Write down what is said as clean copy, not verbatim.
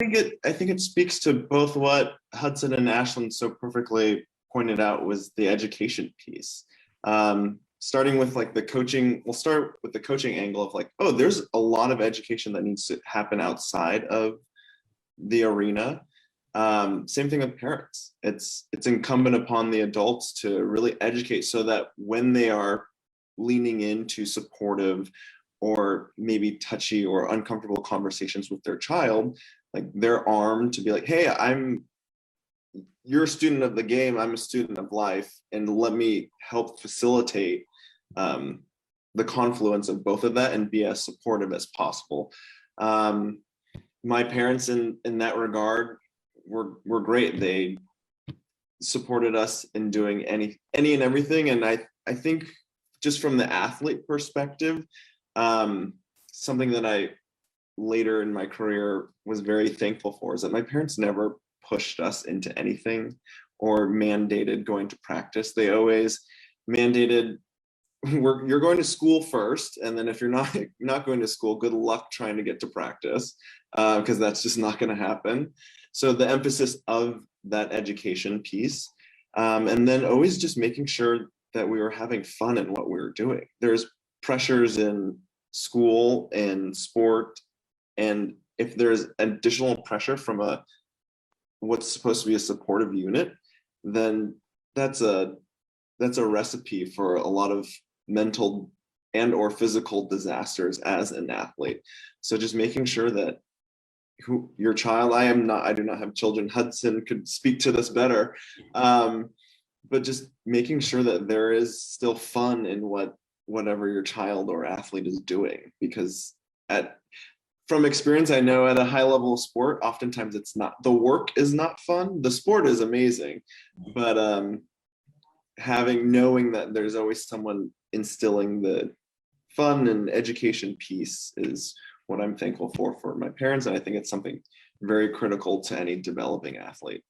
I think it speaks to both what Hudson and Ashland so perfectly pointed out was the education piece. Starting with like the coaching, we'll start with the coaching angle of like, oh, there's a lot of education that needs to happen outside of the arena. Same thing with parents. It's incumbent upon the adults to really educate so that when they are leaning into supportive or maybe touchy or uncomfortable conversations with their child, like they're armed to be like, hey, you're a student of the game, I'm a student of life, and let me help facilitate the confluence of both of that and be as supportive as possible. My parents in that regard were great. They supported us in doing any and everything. And I think just from the athlete perspective, something that I later in my career was very thankful for is that my parents never pushed us into anything or mandated going to practice. They always mandated you're going to school first, and then if you're not going to school, good luck trying to get to practice, because that's just not going to happen. So the emphasis of that education piece, and then always just making sure that we were having fun in what we were doing. There's pressures in school and sport, and if there's additional pressure from what's supposed to be a supportive unit, then that's a recipe for a lot of mental and or physical disasters as an athlete. So just making sure that your child, I do not have children, Hudson could speak to this better, but just making sure that there is still fun in whatever your child or athlete is doing, because from experience, I know at a high level of sport, oftentimes it's not, the work is not fun. The sport is amazing, but knowing that there's always someone instilling the fun and education piece is what I'm thankful for my parents. And I think it's something very critical to any developing athlete.